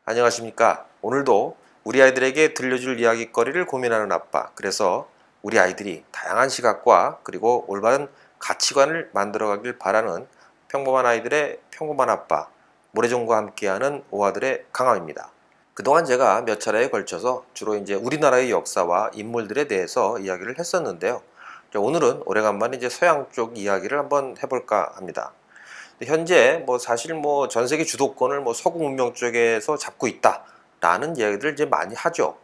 안녕하십니까. 오늘도 우리 아이들에게 들려줄 이야기거리를 고민하는 아빠. 그래서 우리 아이들이 다양한 시각과 그리고 올바른 가치관을 만들어가길 바라는 평범한 아이들의 평범한 아빠. 모래종과 함께하는 오아들의 강함입니다. 그동안 제가 몇 차례에 걸쳐서 주로 이제 우리나라의 역사와 인물들에 대해서 이야기를 했었는데요. 오늘은 오래간만에 이제 서양 쪽 이야기를 한번 해볼까 합니다. 현재 사실 전 세계 주도권을 서구 문명 쪽에서 잡고 있다라는 이야기들을 이제 많이 하죠.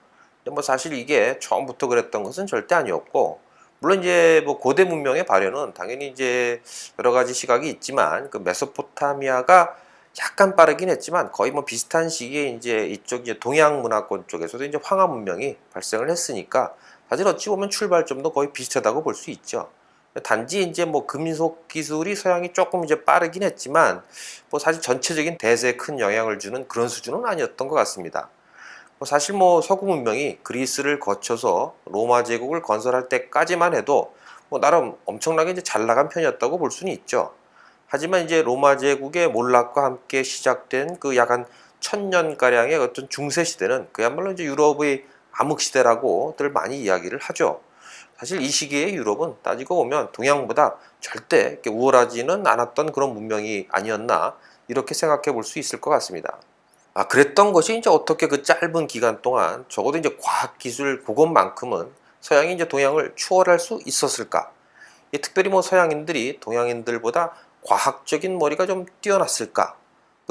근데 사실 이게 처음부터 그랬던 것은 절대 아니었고, 물론 이제 고대 문명의 발현은 당연히 이제 여러 가지 시각이 있지만 그 메소포타미아가 약간 빠르긴 했지만 거의 비슷한 시기에 이제 이쪽 이제 동양 문화권 쪽에서도 이제 황하 문명이 발생을 했으니까 사실 어찌 보면 출발점도 거의 비슷하다고 볼 수 있죠. 단지 이제 금속 기술이 서양이 조금 이제 빠르긴 했지만 사실 전체적인 대세에 큰 영향을 주는 그런 수준은 아니었던 것 같습니다. 사실 서구 문명이 그리스를 거쳐서 로마 제국을 건설할 때까지만 해도 나름 엄청나게 이제 잘 나간 편이었다고 볼 수는 있죠. 하지만 이제 로마 제국의 몰락과 함께 시작된 그 약 한 1000년가량의 어떤 중세 시대는 그야말로 이제 유럽의 암흑 시대라고들 많이 이야기를 하죠. 사실 이 시기의 유럽은 따지고 보면 동양보다 절대 이렇게 우월하지는 않았던 그런 문명이 아니었나 이렇게 생각해 볼 수 있을 것 같습니다. 그랬던 것이 이제 어떻게 그 짧은 기간 동안 적어도 이제 과학기술 그것만큼은 서양이 이제 동양을 추월할 수 있었을까? 특별히 서양인들이 동양인들보다 과학적인 머리가 좀 뛰어났을까?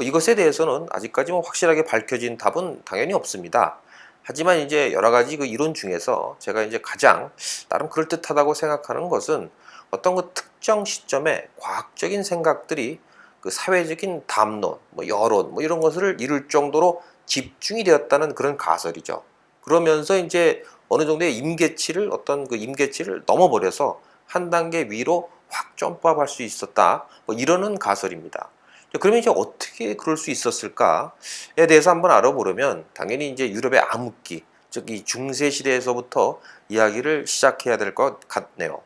이것에 대해서는 아직까지 확실하게 밝혀진 답은 당연히 없습니다. 하지만 이제 여러 가지 그 이론 중에서 제가 이제 가장 나름 그럴듯하다고 생각하는 것은 어떤 그 특정 시점에 과학적인 생각들이 그 사회적인 담론, 여론, 이런 것을 이룰 정도로 집중이 되었다는 그런 가설이죠. 그러면서 이제 어느 정도의 임계치를 어떤 그 임계치를 넘어버려서 한 단계 위로 확 점프할 수 있었다. 이러는 가설입니다. 그러면 이제 어떻게 그럴 수 있었을까에 대해서 한번 알아보려면 당연히 이제 유럽의 암흑기, 즉 이 중세 시대에서부터 이야기를 시작해야 될 것 같네요.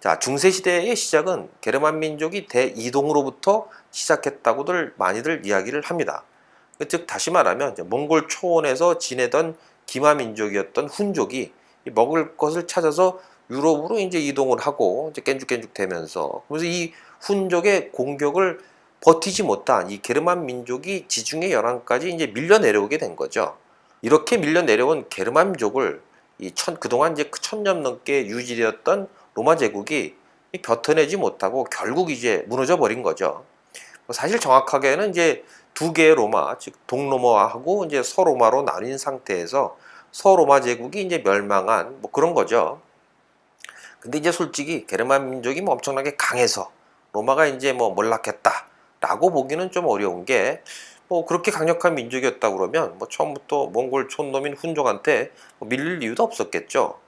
자, 중세 시대의 시작은 게르만 민족이 대이동으로부터 시작했다고들 많이들 이야기를 합니다. 즉 다시 말하면 이제 몽골 초원에서 지내던 기마 민족이었던 훈족이 먹을 것을 찾아서 유럽으로 이제 이동을 하고 이제 깬죽깬죽 되면서, 그래서 이 훈족의 공격을 버티지 못한 이 게르만 민족이 지중해 연안까지 이제 밀려 내려오게 된 거죠. 이렇게 밀려 내려온 게르만족을 그동안 이제 1000년 넘게 유지되었던 로마 제국이 벼터내지 못하고 결국 이제 무너져 버린 거죠. 사실 정확하게는 이제 두 개의 로마, 즉 동로마하고 이제 서로마로 나뉜 상태에서 서로마 제국이 이제 멸망한 그런 거죠. 근데 이제 솔직히 게르만 민족이 엄청나게 강해서 로마가 이제 몰락했다라고 보기는 좀 어려운 게, 그렇게 강력한 민족이었다 그러면 처음부터 몽골 촌놈인 훈족한테 밀릴 이유도 없었겠죠.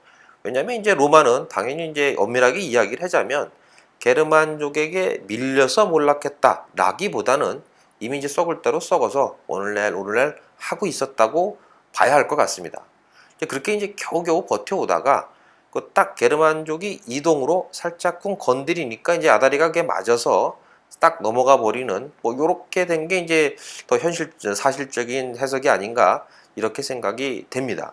왜냐하면 이제 로마는 당연히 이제 엄밀하게 이야기를 하자면 게르만족에게 밀려서 몰락했다라기보다는 이미 이제 썩을 대로 썩어서 오늘날 하고 있었다고 봐야 할 것 같습니다. 그렇게 이제 겨우겨우 버텨오다가 그 딱 게르만족이 이동으로 살짝쿵 건드리니까 이제 아다리가 그게 맞아서 딱 넘어가 버리는 요렇게 된 게 이제 더 사실적인 해석이 아닌가 이렇게 생각이 됩니다.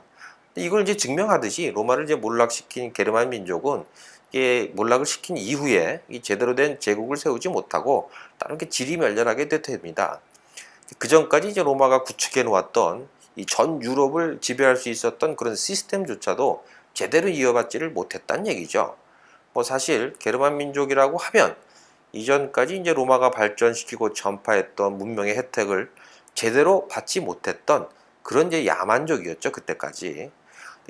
이걸 이제 증명하듯이 로마를 이제 몰락시킨 게르만 민족은 이게 몰락을 시킨 이후에 이 제대로 된 제국을 세우지 못하고 다른 게 지리멸렬하게 됩니다. 그 전까지 이제 로마가 구축해 놓았던 이 전 유럽을 지배할 수 있었던 그런 시스템조차도 제대로 이어받지를 못했다는 얘기죠. 사실 게르만 민족이라고 하면 이전까지 이제 로마가 발전시키고 전파했던 문명의 혜택을 제대로 받지 못했던 그런 이제 야만족이었죠, 그때까지.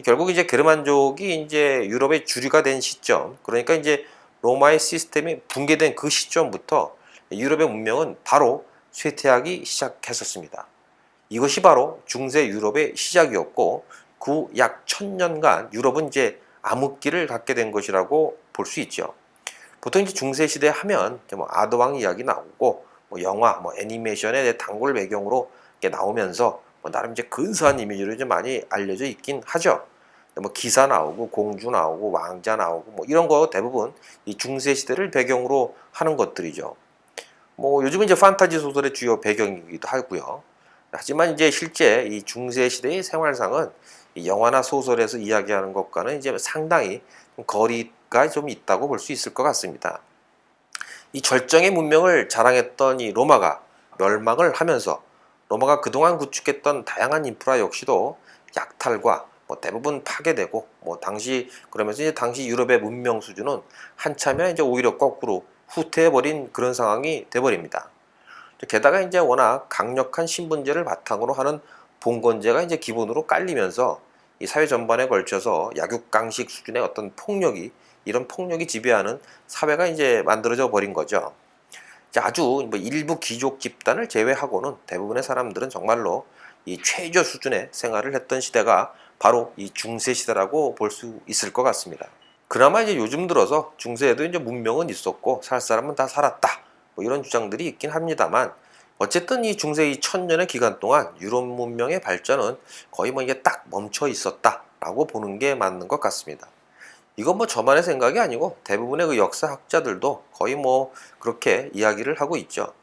결국 이제 게르만족이 이제 유럽의 주류가 된 시점, 그러니까 이제 로마의 시스템이 붕괴된 그 시점부터 유럽의 문명은 바로 쇠퇴하기 시작했었습니다. 이것이 바로 중세 유럽의 시작이었고, 그 약 1000년간 유럽은 이제 암흑기를 갖게 된 것이라고 볼 수 있죠. 보통 이제 중세 시대 하면 아드왕 이야기 나오고 영화, 애니메이션의 단골 배경으로 나오면서 나름 이제 근사한 이미지로 좀 많이 알려져 있긴 하죠. 기사 나오고 공주 나오고 왕자 나오고 이런 거 대부분 이 중세 시대를 배경으로 하는 것들이죠. 요즘은 이제 판타지 소설의 주요 배경이기도 하고요. 하지만 이제 실제 이 중세 시대의 생활상은 이 영화나 소설에서 이야기하는 것과는 이제 상당히 좀 거리가 좀 있다고 볼 수 있을 것 같습니다. 이 절정의 문명을 자랑했던 이 로마가 멸망을 하면서 로마가 그동안 구축했던 다양한 인프라 역시도 약탈과 대부분 파괴되고 당시 그러면서 이제 당시 유럽의 문명 수준은 한참에 이제 오히려 거꾸로 후퇴해버린 그런 상황이 돼버립니다. 게다가 이제 워낙 강력한 신분제를 바탕으로 하는 봉건제가 이제 기본으로 깔리면서 이 사회 전반에 걸쳐서 약육강식 수준의 어떤 폭력이 이런 폭력이 지배하는 사회가 이제 만들어져 버린 거죠. 아주 일부 귀족 집단을 제외하고는 대부분의 사람들은 정말로 이 최저 수준의 생활을 했던 시대가 바로 이 중세 시대라고 볼 수 있을 것 같습니다. 그나마 이제 요즘 들어서 중세에도 이제 문명은 있었고 살 사람은 다 살았다. 이런 주장들이 있긴 합니다만 어쨌든 이 중세 이 천년의 기간 동안 유럽 문명의 발전은 거의 이게 딱 멈춰 있었다라고 보는 게 맞는 것 같습니다. 이건 저만의 생각이 아니고 대부분의 그 역사학자들도 거의 그렇게 이야기를 하고 있죠.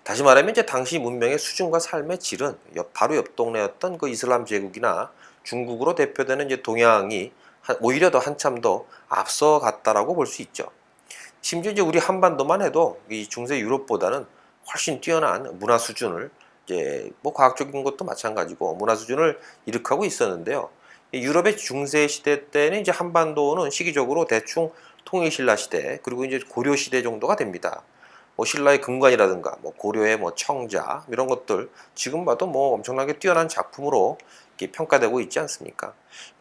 다시 말하면 이제 당시 문명의 수준과 삶의 질은 바로 옆 동네였던 그 이슬람 제국이나 중국으로 대표되는 이제 동양이 오히려 더 한참 더 앞서갔다라고 볼 수 있죠. 심지어 이제 우리 한반도만 해도 이 중세 유럽보다는 훨씬 뛰어난 문화 수준을 이제 과학적인 것도 마찬가지고 문화 수준을 이룩하고 있었는데요. 유럽의 중세 시대 때는 이제 한반도는 시기적으로 대충 통일신라 시대 그리고 이제 고려 시대 정도가 됩니다. 신라의 금관이라든가 고려의 청자 이런 것들 지금 봐도 엄청나게 뛰어난 작품으로 평가되고 있지 않습니까?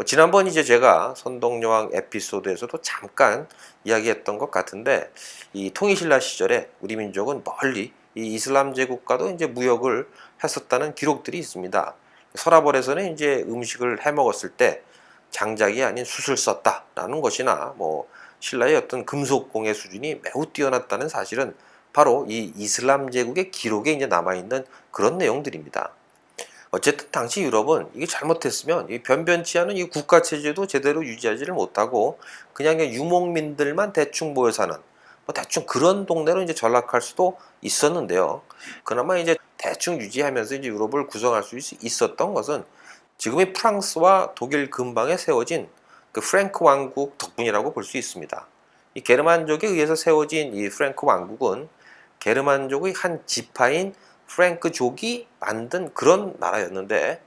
지난번 이제 제가 선동여왕 에피소드에서도 잠깐 이야기했던 것 같은데 이 통일신라 시절에 우리 민족은 멀리 이 이슬람 제국과도 이제 무역을 했었다는 기록들이 있습니다. 서라벌에서는 이제 음식을 해 먹었을 때 장작이 아닌 숯을 썼다라는 것이나 신라의 어떤 금속 공예 수준이 매우 뛰어났다는 사실은 바로 이 이슬람 제국의 기록에 이제 남아있는 그런 내용들입니다. 어쨌든 당시 유럽은 이게 잘못했으면 이 변변치 않은 이 국가 체제도 제대로 유지하지를 못하고 그냥 유목민들만 대충 모여 사는 대충 그런 동네로 이제 전락할 수도 있었는데요. 그나마 이제 대충 유지하면서 이제 유럽을 구성할 수 있었던 것은 지금의 프랑스와 독일 근방에 세워진 그 프랭크 왕국 덕분이라고 볼 수 있습니다. 이 게르만족에 의해서 세워진 이 프랭크 왕국은 게르만족의 한 지파인 프랭크족이 만든 그런 나라였는데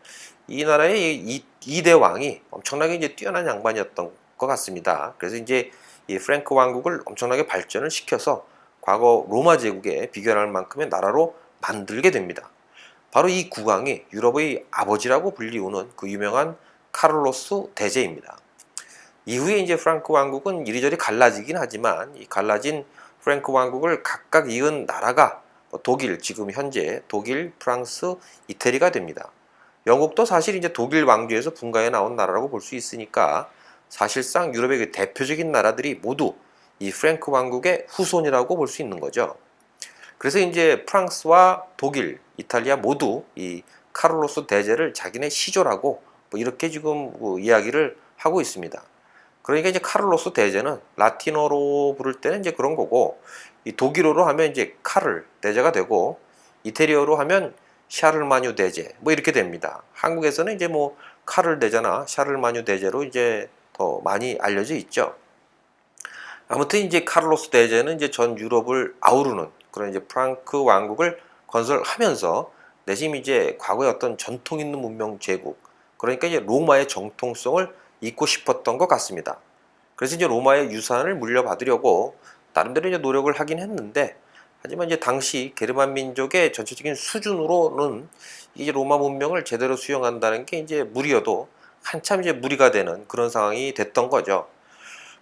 이 나라의 이대 왕이 엄청나게 이제 뛰어난 양반이었던 것 같습니다. 그래서 이제 이 프랭크 왕국을 엄청나게 발전을 시켜서 과거 로마 제국에 비교할 만큼의 나라로 만들게 됩니다. 바로 이 국왕이 유럽의 아버지라고 불리우는 그 유명한 카를로스 대제입니다. 이후에 이제 프랑크 왕국은 이리저리 갈라지긴 하지만 이 갈라진 프랑크 왕국을 각각 이은 나라가 독일, 지금 현재 독일, 프랑스, 이태리가 됩니다. 영국도 사실 이제 독일 왕조에서 분가해 나온 나라라고 볼 수 있으니까 사실상 유럽의 그 대표적인 나라들이 모두 이 프랑크 왕국의 후손이라고 볼 수 있는 거죠. 그래서 이제 프랑스와 독일, 이탈리아 모두 이 카를로스 대제를 자기네 시조라고 이렇게 지금 이야기를 하고 있습니다. 그러니까 이제 카를로스 대제는 라틴어로 부를 때는 이제 그런 거고, 이 독일어로 하면 이제 카를 대제가 되고, 이태리어로 하면 샤를마뉴 대제 이렇게 됩니다. 한국에서는 이제 카를 대제나 샤를마뉴 대제로 이제 더 많이 알려져 있죠. 아무튼 이제 카를로스 대제는 이제 전 유럽을 아우르는 그런 이제 프랑크 왕국을 건설하면서 내심 이제 과거의 어떤 전통 있는 문명 제국, 그러니까 이제 로마의 정통성을 잇고 싶었던 것 같습니다. 그래서 이제 로마의 유산을 물려받으려고 나름대로 이제 노력을 하긴 했는데, 하지만 이제 당시 게르만 민족의 전체적인 수준으로는 이제 로마 문명을 제대로 수용한다는 게 이제 무리여도 한참 이제 무리가 되는 그런 상황이 됐던 거죠.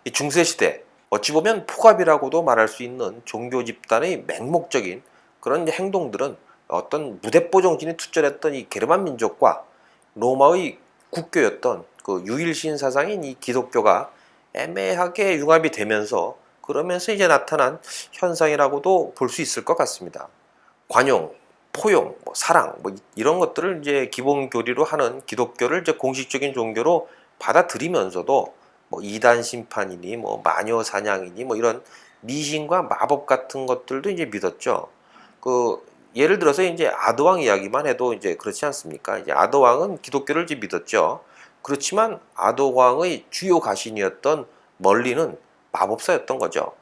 이 중세 시대 어찌 보면 폭압이라고도 말할 수 있는 종교 집단의 맹목적인 그런 행동들은 어떤 무대뽀 정신이 투철했던 이 게르만 민족과 로마의 국교였던 그 유일신 사상인 이 기독교가 애매하게 융합이 되면서 그러면서 이제 나타난 현상이라고도 볼 수 있을 것 같습니다. 관용, 포용, 사랑 이런 것들을 이제 기본 교리로 하는 기독교를 이제 공식적인 종교로 받아들이면서도 이단 심판이니 마녀 사냥이니 이런 미신과 마법 같은 것들도 이제 믿었죠. 그 예를 들어서 이제 아드왕 이야기만 해도 이제 그렇지 않습니까? 이제 아드왕은 기독교를 이제 믿었죠. 그렇지만 아드왕의 주요 가신이었던 멀리는 마법사였던 거죠.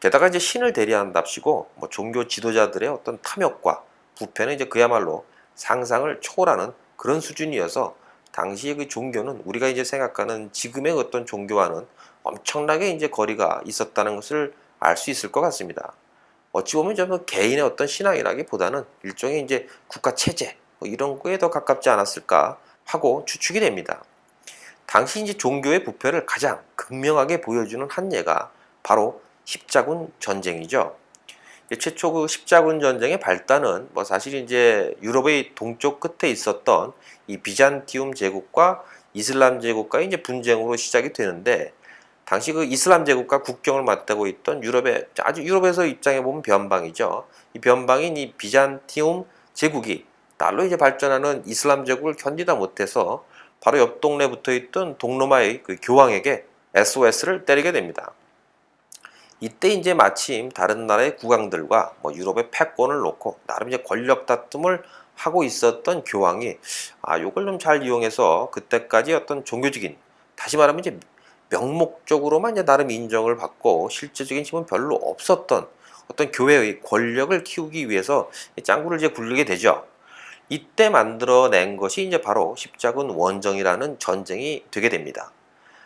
게다가 이제 신을 대리한답시고 뭐 종교 지도자들의 어떤 탐욕과 부패는 이제 그야말로 상상을 초월하는 그런 수준이어서 당시의 그 종교는 우리가 이제 생각하는 지금의 어떤 종교와는 엄청나게 이제 거리가 있었다는 것을 알 수 있을 것 같습니다. 어찌 보면 좀 개인의 어떤 신앙이라기보다는 일종의 이제 국가 체제 뭐 이런 거에 더 가깝지 않았을까 하고 추측이 됩니다. 당시 이제 종교의 부패를 가장 극명하게 보여주는 한 예가 바로 십자군 전쟁이죠. 최초 그 십자군 전쟁의 발단은 뭐 사실 이제 유럽의 동쪽 끝에 있었던 이 비잔티움 제국과 이슬람 제국과의 이제 분쟁으로 시작이 되는데, 당시 그 이슬람 제국과 국경을 맞대고 있던 유럽의 아주 유럽에서 입장해 보면 변방이죠. 이 변방인 이 비잔티움 제국이 날로 이제 발전하는 이슬람 제국을 견디다 못해서 바로 옆 동네에 붙어 있던 동로마의 그 교황에게 SOS를 때리게 됩니다. 이때 이제 마침 다른 나라의 국왕들과 뭐 유럽의 패권을 놓고 나름 이제 권력 다툼을 하고 있었던 교황이 요걸 좀 잘 이용해서 그때까지 어떤 종교적인, 다시 말하면 이제 명목적으로만 이제 나름 인정을 받고 실제적인 힘은 별로 없었던 어떤 교회의 권력을 키우기 위해서 짱구를 이제 굴리게 되죠. 이때 만들어낸 것이 이제 바로 십자군 원정이라는 전쟁이 되게 됩니다.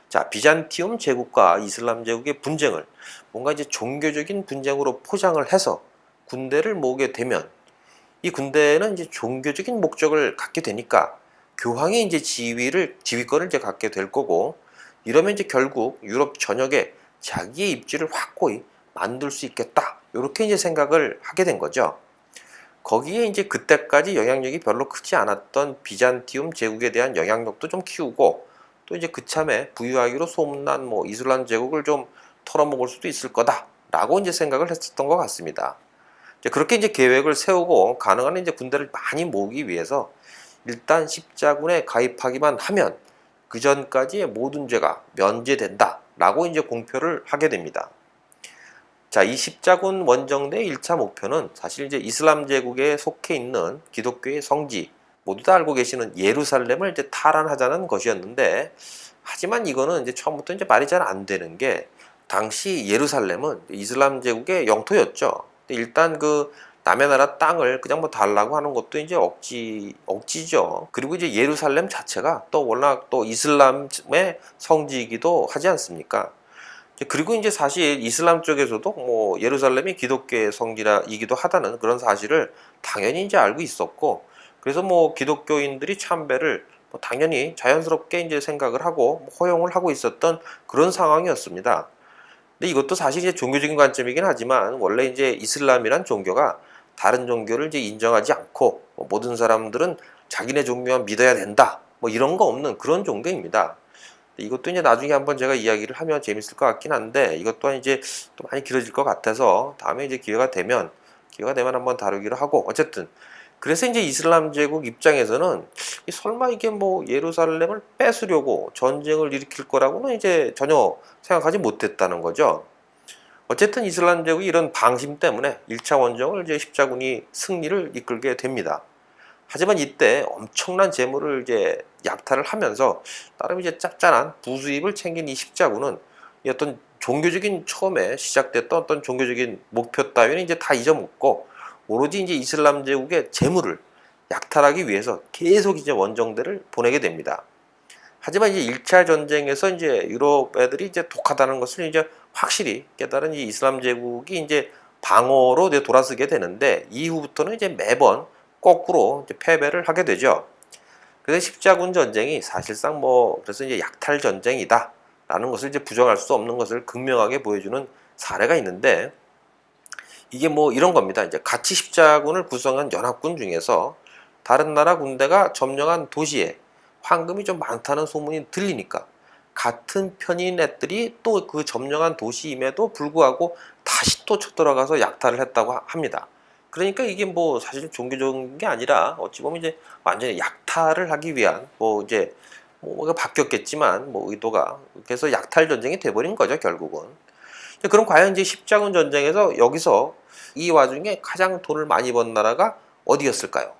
자, 비잔티움 제국과 이슬람 제국의 분쟁을 뭔가 이제 종교적인 분쟁으로 포장을 해서 군대를 모으게 되면, 이 군대는 이제 종교적인 목적을 갖게 되니까 교황이 이제 지휘권을 이제 갖게 될 거고, 이러면 이제 결국 유럽 전역에 자기의 입지를 확고히 만들 수 있겠다. 이렇게 이제 생각을 하게 된 거죠. 거기에 이제 그때까지 영향력이 별로 크지 않았던 비잔티움 제국에 대한 영향력도 좀 키우고, 또 이제 그참에 부유하기로 소문난 뭐 이슬람 제국을 좀 털어먹을 수도 있을 거다라고 이제 생각을 했었던 것 같습니다. 그렇게 이제 계획을 세우고 가능한 이제 군대를 많이 모으기 위해서 일단 십자군에 가입하기만 하면 그 전까지의 모든 죄가 면제된다라고 이제 공표를 하게 됩니다. 자, 이 십자군 원정대의 1차 목표는 사실 이제 이슬람 제국에 속해 있는 기독교의 성지, 모두 다 알고 계시는 예루살렘을 이제 탈환하자는 것이었는데, 하지만 이거는 이제 처음부터 이제 말이 잘 안 되는 게, 당시 예루살렘은 이슬람 제국의 영토였죠. 일단 그 남의 나라 땅을 그냥 뭐 달라고 하는 것도 이제 억지죠. 그리고 이제 예루살렘 자체가 또 워낙 또 이슬람의 성지이기도 하지 않습니까? 그리고 이제 사실 이슬람 쪽에서도 뭐 예루살렘이 기독교의 성지이기도 하다는 그런 사실을 당연히 이제 알고 있었고, 그래서 뭐 기독교인들이 참배를 뭐 당연히 자연스럽게 이제 생각을 하고 허용을 하고 있었던 그런 상황이었습니다. 근데 이것도 사실 이제 종교적인 관점이긴 하지만, 원래 이제 이슬람이란 종교가 다른 종교를 이제 인정하지 않고 뭐 모든 사람들은 자기네 종교만 믿어야 된다 뭐 이런 거 없는 그런 종교입니다. 이것도 이제 나중에 한번 제가 이야기를 하면 재밌을 것 같긴 한데, 이것 또한 이제 또 많이 길어질 것 같아서 다음에 이제 기회가 되면 한번 다루기로 하고, 어쨌든 그래서 이제 이슬람 제국 입장에서는 설마 이게 뭐 예루살렘을 뺏으려고 전쟁을 일으킬 거라고는 이제 전혀 생각하지 못했다는 거죠. 어쨌든 이슬람 제국이 이런 방심 때문에 1차 원정을 이제 십자군이 승리를 이끌게 됩니다. 하지만 이때 엄청난 재물을 이제 약탈을 하면서 나름 이제 짭짤한 부수입을 챙긴 이 십자군은 이 어떤 종교적인, 처음에 시작됐던 어떤 종교적인 목표 따위는 이제 다 잊어먹고 오로지 이제 이슬람 제국의 재물을 약탈하기 위해서 계속 이제 원정대를 보내게 됩니다. 하지만 이제 1차 전쟁에서 이제 유럽 애들이 이제 독하다는 것을 이제 확실히 깨달은 이 이슬람 제국이 이제 방어로 이제 돌아서게 되는데, 이후부터는 이제 매번 거꾸로 이제 패배를 하게 되죠. 그래서 십자군 전쟁이 사실상 뭐 그래서 이제 약탈 전쟁이다라는 것을 이제 부정할 수 없는 것을 극명하게 보여주는 사례가 있는데, 이게 뭐 이런 겁니다. 이제 같이 십자군을 구성한 연합군 중에서 다른 나라 군대가 점령한 도시에 황금이 좀 많다는 소문이 들리니까 같은 편인 애들이 또 그 점령한 도시임에도 불구하고 다시 또 쳐들어가서 약탈을 했다고 합니다. 그러니까 이게 뭐 사실 종교적인 게 아니라 어찌 보면 이제 완전히 약탈을 하기 위한 뭐 이제 뭐가 바뀌었겠지만 뭐 의도가, 그래서 약탈 전쟁이 돼버린 거죠 결국은. 그럼 과연 이제 십자군 전쟁에서 여기서 이 와중에 가장 돈을 많이 번 나라가 어디였을까요?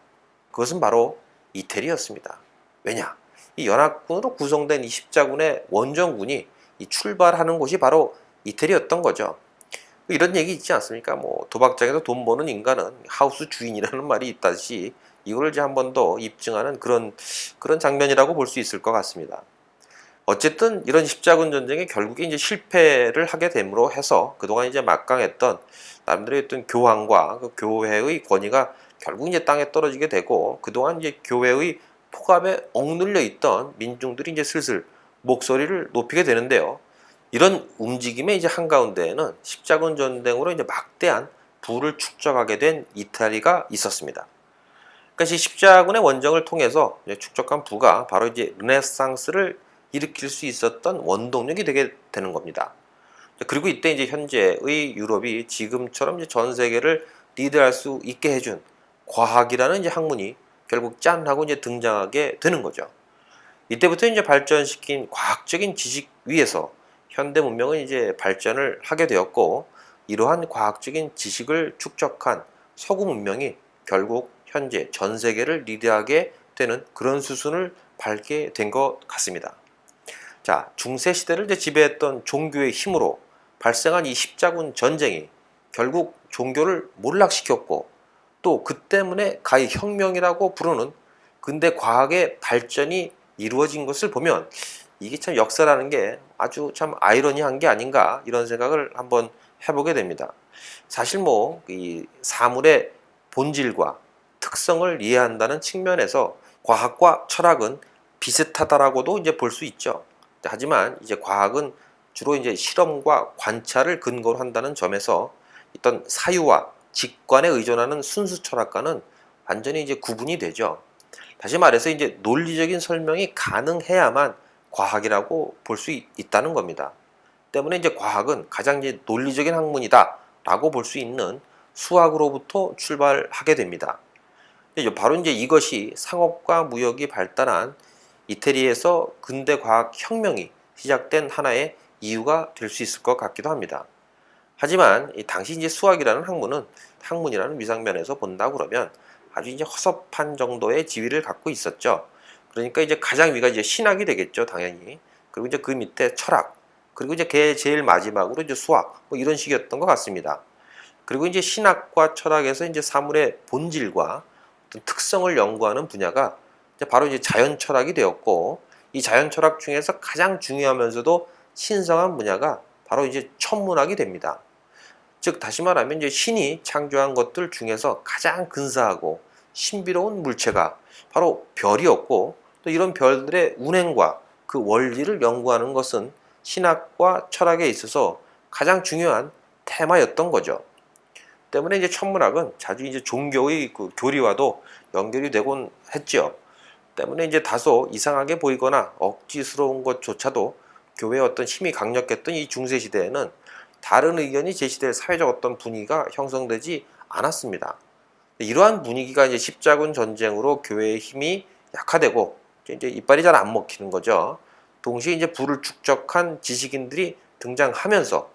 그것은 바로 이태리였습니다. 왜냐? 이 연합군으로 구성된 이 십자군의 원정군이 이 출발하는 곳이 바로 이태리였던 거죠. 이런 얘기 있지 않습니까? 뭐 도박장에서 돈 버는 인간은 하우스 주인이라는 말이 있다시 이걸 이제 한 번 더 입증하는 그런 장면이라고 볼 수 있을 것 같습니다. 어쨌든 이런 십자군 전쟁에 결국에 이제 실패를 하게 됨으로 해서 그동안 이제 막강했던 나름대로의 어떤 교황과 그 교회의 권위가 결국 이제 땅에 떨어지게 되고 그동안 이제 교회의 폭압에 억눌려 있던 민중들이 이제 슬슬 목소리를 높이게 되는데요. 이런 움직임의 이제 한가운데에는 십자군 전쟁으로 이제 막대한 부를 축적하게 된 이태리가 있었습니다. 그러니까 이 십자군의 원정을 통해서 축적한 부가 바로 이제 르네상스를 일으킬 수 있었던 원동력이 되게 되는 겁니다. 그리고 이때 이제 현재의 유럽이 지금처럼 이제 전 세계를 리드할 수 있게 해준 과학이라는 이제 학문이 결국 짠 하고 이제 등장하게 되는 거죠. 이때부터 이제 발전시킨 과학적인 지식 위에서 현대 문명은 이제 발전을 하게 되었고 이러한 과학적인 지식을 축적한 서구 문명이 결국 현재 전 세계를 리드하게 되는 그런 수순을 밟게 된 것 같습니다. 자, 중세 시대를 이제 지배했던 종교의 힘으로 발생한 이 십자군 전쟁이 결국 종교를 몰락시켰고 또 그 때문에 가히 혁명이라고 부르는 근대 과학의 발전이 이루어진 것을 보면 이게 참 역사라는 게 아주 참 아이러니한 게 아닌가 이런 생각을 한번 해보게 됩니다. 사실 뭐 이 사물의 본질과 특성을 이해한다는 측면에서 과학과 철학은 비슷하다라고도 이제 볼 수 있죠. 하지만 이제 과학은 주로 이제 실험과 관찰을 근거로 한다는 점에서 어떤 사유와 직관에 의존하는 순수 철학과는 완전히 이제 구분이 되죠. 다시 말해서 이제 논리적인 설명이 가능해야만 과학이라고 볼 수 있다는 겁니다. 때문에 이제 과학은 가장 이제 논리적인 학문이다라고 볼 수 있는 수학으로부터 출발하게 됩니다. 바로 이제 이것이 상업과 무역이 발달한 이태리에서 근대 과학 혁명이 시작된 하나의 이유가 될 수 있을 것 같기도 합니다. 하지만 당시 이제 수학이라는 학문은 학문이라는 위상면에서 본다 그러면 아주 이제 허섭한 정도의 지위를 갖고 있었죠. 그러니까 이제 가장 위가 이제 신학이 되겠죠, 당연히. 그리고 이제 그 밑에 철학, 그리고 이제 걔 제일 마지막으로 이제 수학, 뭐 이런 식이었던 것 같습니다. 그리고 이제 신학과 철학에서 이제 사물의 본질과 어떤 특성을 연구하는 분야가 이제 바로 이제 자연 철학이 되었고, 이 자연 철학 중에서 가장 중요하면서도 신성한 분야가 바로 이제 천문학이 됩니다. 즉 다시 말하면 이제 신이 창조한 것들 중에서 가장 근사하고 신비로운 물체가 바로 별이었고 또 이런 별들의 운행과 그 원리를 연구하는 것은 신학과 철학에 있어서 가장 중요한 테마였던 거죠. 때문에 이제 천문학은 자주 이제 종교의 그 교리와도 연결이 되곤 했죠. 때문에 이제 다소 이상하게 보이거나 억지스러운 것조차도 교회의 어떤 힘이 강력했던 이 중세 시대에는 다른 의견이 제시될 사회적 어떤 분위기가 형성되지 않았습니다. 이러한 분위기가 이제 십자군 전쟁으로 교회의 힘이 약화되고 이제 이빨이 잘 안 먹히는 거죠. 동시에 이제 부를 축적한 지식인들이 등장하면서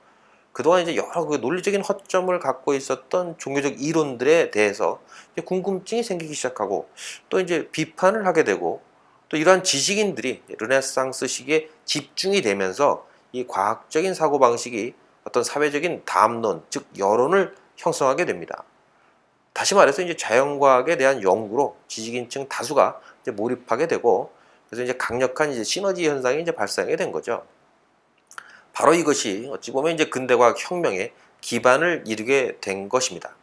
그동안 이제 여러 그 논리적인 허점을 갖고 있었던 종교적 이론들에 대해서 궁금증이 생기기 시작하고 또 이제 비판을 하게 되고 또 이러한 지식인들이 르네상스 시기에 집중이 되면서 이 과학적인 사고방식이 어떤 사회적인 담론, 즉 여론을 형성하게 됩니다. 다시 말해서 이제 자연과학에 대한 연구로 지식인층 다수가 이제 몰입하게 되고 그래서 이제 강력한 이제 시너지 현상이 이제 발생하게 된 거죠. 바로 이것이 어찌 보면 이제 근대과학 혁명의 기반을 이루게 된 것입니다.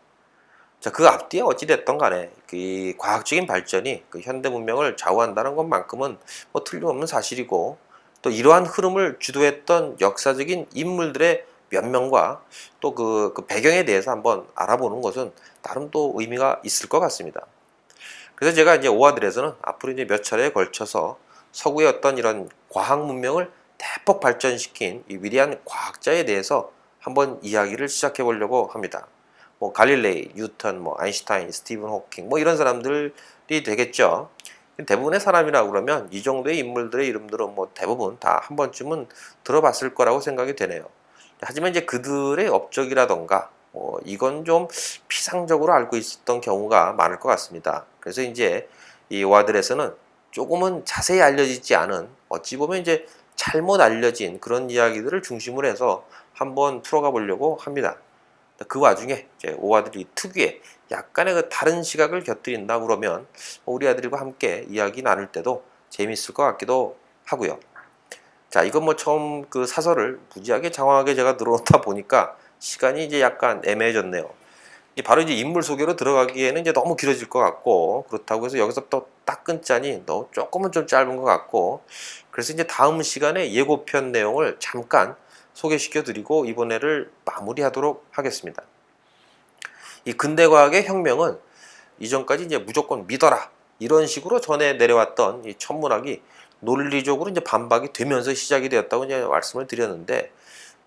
자, 그 앞뒤에 어찌 됐던 간에 그 과학적인 발전이 그 현대 문명을 좌우한다는 것만큼은 뭐 틀림없는 사실이고 또 이러한 흐름을 주도했던 역사적인 인물들의 몇 명과 또 그 배경에 대해서 한번 알아보는 것은 나름 또 의미가 있을 것 같습니다. 그래서 제가 이제 오아들에서는 앞으로 이제 몇 차례에 걸쳐서 서구의 어떤 이런 과학 문명을 대폭 발전시킨 이 위대한 과학자에 대해서 한번 이야기를 시작해 보려고 합니다. 뭐 갈릴레이, 뉴턴, 뭐 아인슈타인, 스티븐 호킹 뭐 이런 사람들이 되겠죠. 대부분의 사람이라 그러면 이 정도의 인물들의 이름들은 뭐 대부분 다 한 번쯤은 들어봤을 거라고 생각이 되네요. 하지만 이제 그들의 업적이라던가 이건 좀 피상적으로 알고 있었던 경우가 많을 것 같습니다. 그래서 이제 이 오아들에서는 조금은 자세히 알려지지 않은 어찌 보면 이제 잘못 알려진 그런 이야기들을 중심으로 해서 한번 풀어가 보려고 합니다. 그 와중에 이제 오아들이 특유의 약간의 그 다른 시각을 곁들인다 그러면 우리 아들과 함께 이야기 나눌 때도 재미있을 것 같기도 하고요. 자, 이건 뭐 처음 그 사설을 무지하게 장황하게 제가 늘어놓다 보니까 시간이 이제 약간 애매해졌네요. 바로 이제 인물 소개로 들어가기에는 이제 너무 길어질 것 같고, 그렇다고 해서 여기서 또 딱 끊자니 너무 조금은 좀 짧은 것 같고, 그래서 이제 다음 시간에 예고편 내용을 잠깐 소개시켜 드리고 이번에를 마무리하도록 하겠습니다. 이 근대과학의 혁명은 이전까지 이제 무조건 믿어라 이런 식으로 전해 내려왔던 이 천문학이 논리적으로 이제 반박이 되면서 시작이 되었다고 이제 말씀을 드렸는데,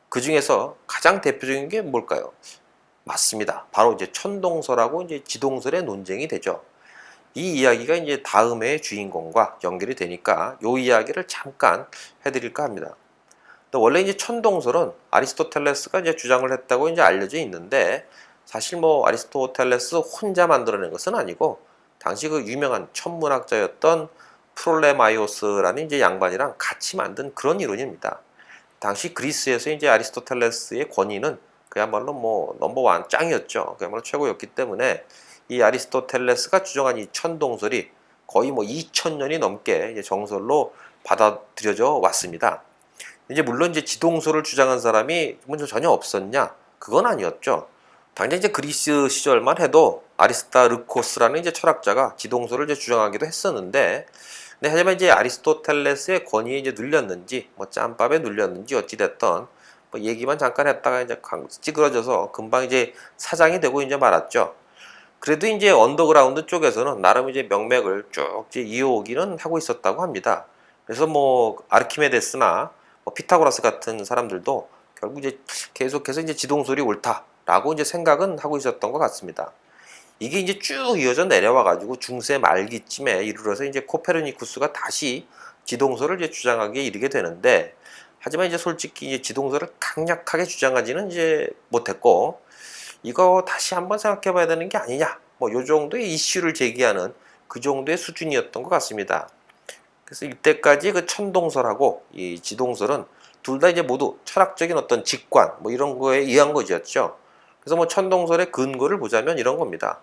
그 중에서 가장 대표적인 게 뭘까요? 맞습니다. 바로 이제 천동설하고 이제 지동설의 논쟁이 되죠. 이 이야기가 이제 다음 회의 주인공과 연결이 되니까 이 이야기를 잠깐 해드릴까 합니다. 원래 이제 천동설은 아리스토텔레스가 이제 주장을 했다고 이제 알려져 있는데, 사실 뭐 아리스토텔레스 혼자 만들어낸 것은 아니고 당시 그 유명한 천문학자였던 프롤레마이오스라는 이제 양반이랑 같이 만든 그런 이론입니다. 당시 그리스에서 이제 아리스토텔레스의 권위는 그야말로 뭐 넘버원 짱이었죠. 그야말로 최고였기 때문에 이 아리스토텔레스가 주장한 이 천동설이 거의 뭐 2000년이 넘게 이제 정설로 받아들여져 왔습니다. 이제 물론 이제 지동설을 주장한 사람이 먼저 전혀 없었냐? 그건 아니었죠. 당장 이제 그리스 시절만 해도 아리스타르코스라는 이제 철학자가 지동설을 이제 주장하기도 했었는데, 하지만 이제 아리스토텔레스의 권위에 이제 눌렸는지, 뭐 짬밥에 눌렸는지 어찌됐던 뭐 얘기만 잠깐 했다가 이제 찌그러져서 금방 이제 사장이 되고 이제 말았죠. 그래도 이제 언더그라운드 쪽에서는 나름 이제 명맥을 쭉 이제 이어오기는 하고 있었다고 합니다. 그래서 뭐 아르키메데스나 뭐 피타고라스 같은 사람들도 결국 이제 계속해서 이제 지동설이 옳다라고 이제 생각은 하고 있었던 것 같습니다. 이게 이제 쭉 이어져 내려와 가지고 중세 말기쯤에 이르러서 이제 코페르니쿠스가 다시 지동설을 이제 주장하기에 이르게 되는데, 하지만 이제 솔직히 이제 지동설을 강력하게 주장하지는 이제 못했고, 이거 다시 한번 생각해 봐야 되는 게 아니냐, 뭐 요 정도의 이슈를 제기하는 그 정도의 수준이었던 것 같습니다. 그래서 이때까지 그 천동설하고 이 지동설은 둘 다 이제 모두 철학적인 어떤 직관 뭐 이런 거에 의한 것이었죠. 그래서 뭐 천동설의 근거를 보자면 이런 겁니다.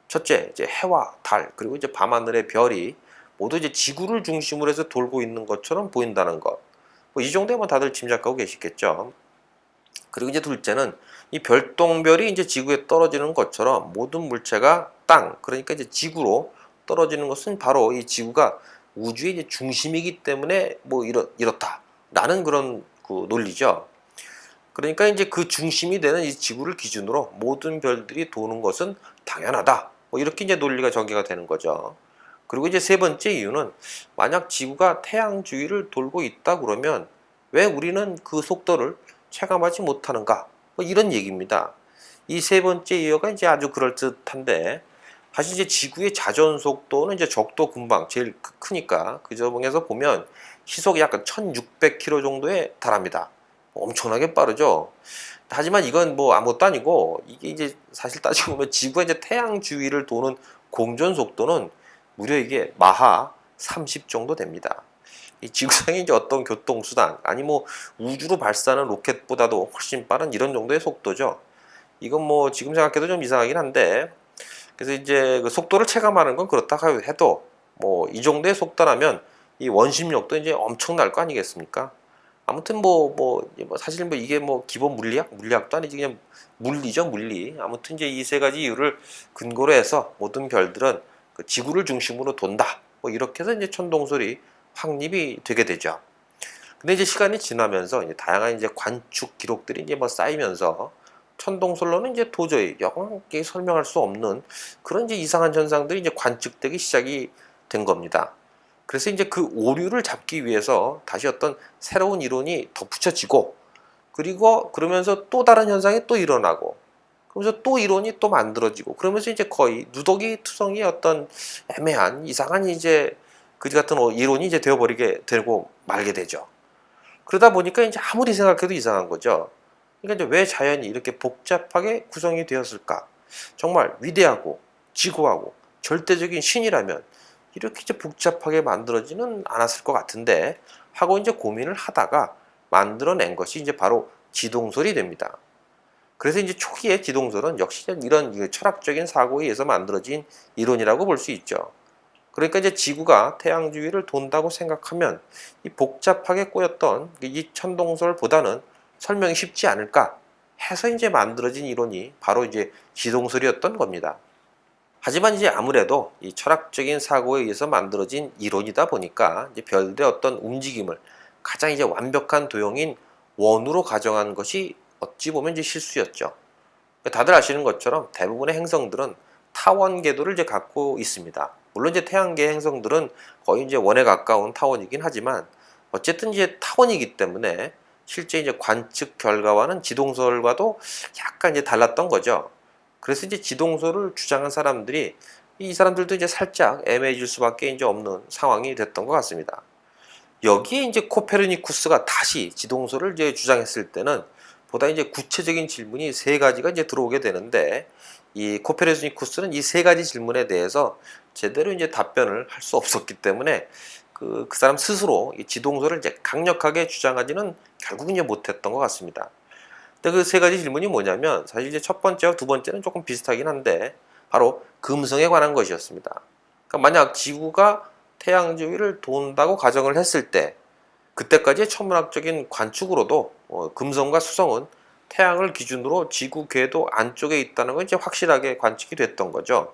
첫째, 이제 해와 달 그리고 이제 밤하늘의 별이 모두 이제 지구를 중심으로 해서 돌고 있는 것처럼 보인다는 것. 뭐 이 정도에 뭐 다들 짐작하고 계시겠죠. 그리고 이제 둘째는 이 별똥별이 이제 지구에 떨어지는 것처럼 모든 물체가 땅, 그러니까 이제 지구로 떨어지는 것은 바로 이 지구가 우주의 이제 중심이기 때문에 뭐 이렇다라는 그런 그 논리죠. 그러니까 이제 그 중심이 되는 이 지구를 기준으로 모든 별들이 도는 것은 당연하다. 뭐 이렇게 이제 논리가 전개가 되는 거죠. 그리고 이제 세 번째 이유는 만약 지구가 태양 주위를 돌고 있다 그러면 왜 우리는 그 속도를 체감하지 못하는가? 뭐 이런 얘기입니다. 이 세 번째 이유가 이제 아주 그럴듯한데, 사실 이제 지구의 자전 속도는 이제 적도 근방 제일 크니까 그 점에서 보면 시속이 약간 1600km 정도에 달합니다. 엄청나게 빠르죠. 하지만 이건 뭐 아무것도 아니고, 이게 이제 사실 따지고 보면 지구가 이제 태양 주위를 도는 공전 속도는 무려 이게 마하 30 정도 됩니다. 이 지구상의 이제 어떤 교통수단, 아니 뭐 우주로 발사하는 로켓보다도 훨씬 빠른 이런 정도의 속도죠. 이건 뭐 지금 생각해도 좀 이상하긴 한데, 그래서 이제 그 속도를 체감하는 건 그렇다 해도 뭐 이 정도의 속도라면 이 원심력도 이제 엄청날 거 아니겠습니까? 아무튼 뭐 사실 뭐 이게 뭐 기본 물리학도 아니지 그냥 물리죠, 물리. 아무튼 이제 이 세 가지 이유를 근거로 해서 모든 별들은 그 지구를 중심으로 돈다. 뭐 이렇게 해서 이제 천동설이 확립이 되게 되죠. 근데 이제 시간이 지나면서 이제 다양한 이제 관측 기록들이 이제 뭐 쌓이면서 천동설로는 이제 도저히 영원하게 설명할 수 없는 그런 이제 이상한 현상들이 이제 관측되기 시작이 된 겁니다. 그래서 이제 그 오류를 잡기 위해서 다시 어떤 새로운 이론이 덧붙여지고, 그리고 그러면서 또 다른 현상이 또 일어나고, 그러면서 또 이론이 또 만들어지고, 그러면서 이제 거의 누더기 투성이의 어떤 애매한 이상한 이제 그지 같은 이론이 이제 되어버리게 되고 말게 되죠. 그러다 보니까 이제 아무리 생각해도 이상한 거죠. 그러니까 이제 왜 자연이 이렇게 복잡하게 구성이 되었을까? 정말 위대하고 지고하고 절대적인 신이라면 이렇게 이제 복잡하게 만들어지는 않았을 것 같은데 하고 이제 고민을 하다가 만들어낸 것이 이제 바로 지동설이 됩니다. 그래서 이제 초기에 지동설은 역시 이런 철학적인 사고에 의해서 만들어진 이론이라고 볼 수 있죠. 그러니까 이제 지구가 태양 주위를 돈다고 생각하면 이 복잡하게 꼬였던 이 천동설보다는 설명이 쉽지 않을까 해서 이제 만들어진 이론이 바로 이제 지동설이었던 겁니다. 하지만 이제 아무래도 이 철학적인 사고에 의해서 만들어진 이론이다 보니까 이제 별들의 어떤 움직임을 가장 이제 완벽한 도형인 원으로 가정한 것이 어찌 보면 이제 실수였죠. 다들 아시는 것처럼 대부분의 행성들은 타원 궤도를 이제 갖고 있습니다. 물론 이제 태양계 행성들은 거의 이제 원에 가까운 타원이긴 하지만 어쨌든 이제 타원이기 때문에 실제 이제 관측 결과와는 지동설과도 약간 이제 달랐던 거죠. 그래서 이제 지동설을 주장한 사람들이 이 사람들도 이제 살짝 애매해질 수밖에 이제 없는 상황이 됐던 것 같습니다. 여기에 이제 코페르니쿠스가 다시 지동설을 이제 주장했을 때는 보다 이제 구체적인 질문이 세 가지가 이제 들어오게 되는데 이 코페르니쿠스는 이 세 가지 질문에 대해서 제대로 이제 답변을 할 수 없었기 때문에 그 사람 스스로 이 지동설을 이제 강력하게 주장하지는 결국은 이제 못했던 것 같습니다. 근데 그 세 가지 질문이 뭐냐면 사실 이제 첫 번째와 두 번째는 조금 비슷하긴 한데 바로 금성에 관한 것이었습니다. 그러니까 만약 지구가 태양 주위를 돈다고 가정을 했을 때 그때까지의 천문학적인 관측으로도 금성과 수성은 태양을 기준으로 지구 궤도 안쪽에 있다는 건 이제 확실하게 관측이 됐던 거죠.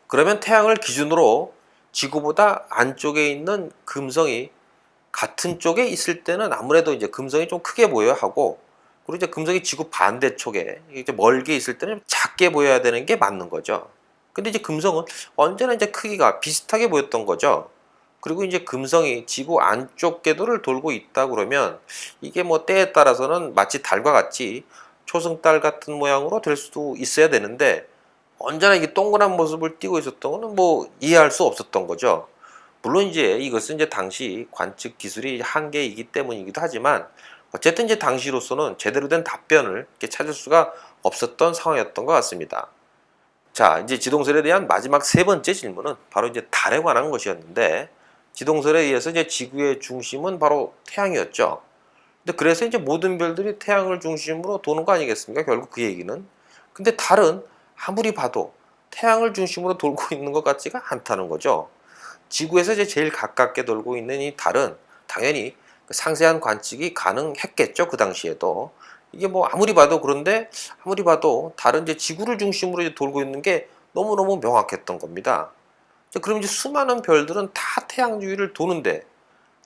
그러면 태양을 기준으로 지구보다 안쪽에 있는 금성이 같은 쪽에 있을 때는 아무래도 이제 금성이 좀 크게 보여야 하고 그리고 이제 금성이 지구 반대쪽에 이제 멀게 있을 때는 작게 보여야 되는 게 맞는 거죠. 근데 이제 금성은 언제나 이제 크기가 비슷하게 보였던 거죠. 그리고 이제 금성이 지구 안쪽 궤도를 돌고 있다 그러면 이게 뭐 때에 따라서는 마치 달과 같이 초승달 같은 모양으로 될 수도 있어야 되는데 언제나 이게 동그란 모습을 띠고 있었던 거는 뭐 이해할 수 없었던 거죠. 물론 이제 이것은 이제 당시 관측 기술이 한계이기 때문이기도 하지만 어쨌든 이제 당시로서는 제대로 된 답변을 이렇게 찾을 수가 없었던 상황이었던 것 같습니다. 자, 이제 지동설에 대한 마지막 세 번째 질문은 바로 이제 달에 관한 것이었는데 지동설에 의해서 이제 지구의 중심은 바로 태양이었죠. 근데 그래서 이제 모든 별들이 태양을 중심으로 도는 거 아니겠습니까? 결국 그 얘기는. 근데 달은 아무리 봐도 태양을 중심으로 돌고 있는 것 같지가 않다는 거죠. 지구에서 이제 제일 가깝게 돌고 있는 이 달은 당연히 그 상세한 관측이 가능했겠죠. 그 당시에도. 이게 뭐 아무리 봐도 그런데 아무리 봐도 달은 이제 지구를 중심으로 이제 돌고 있는 게 너무너무 명확했던 겁니다. 그럼 이제 수많은 별들은 다 태양 주위를 도는데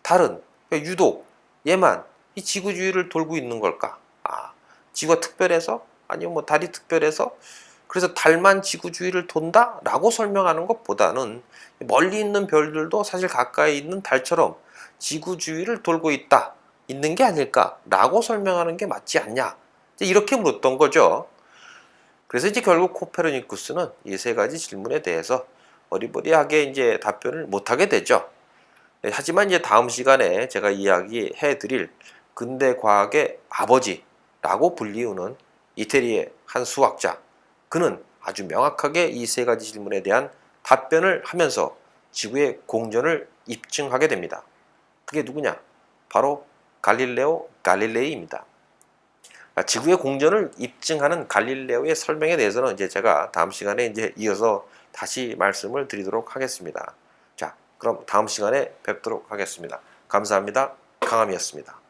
달은 왜 유독 얘만 이 지구 주위를 돌고 있는 걸까? 아, 지구가 특별해서? 아니면 뭐 달이 특별해서? 그래서 달만 지구 주위를 돈다? 라고 설명하는 것보다는 멀리 있는 별들도 사실 가까이 있는 달처럼 지구 주위를 돌고 있는 게 아닐까? 라고 설명하는 게 맞지 않냐? 이렇게 물었던 거죠. 그래서 이제 결국 코페르니쿠스는 이 세 가지 질문에 대해서 어리버리하게 이제 답변을 못하게 되죠. 하지만 이제 다음 시간에 제가 이야기해 드릴 근대 과학의 아버지라고 불리우는 이태리의 한 수학자, 그는 아주 명확하게 이 세 가지 질문에 대한 답변을 하면서 지구의 공전을 입증하게 됩니다. 그게 누구냐? 바로 갈릴레오 갈릴레이입니다. 지구의 공전을 입증하는 갈릴레오의 설명에 대해서는 이제 제가 다음 시간에 이제 이어서 다시 말씀을 드리도록 하겠습니다. 자, 그럼 다음 시간에 뵙도록 하겠습니다. 감사합니다. 강함이었습니다.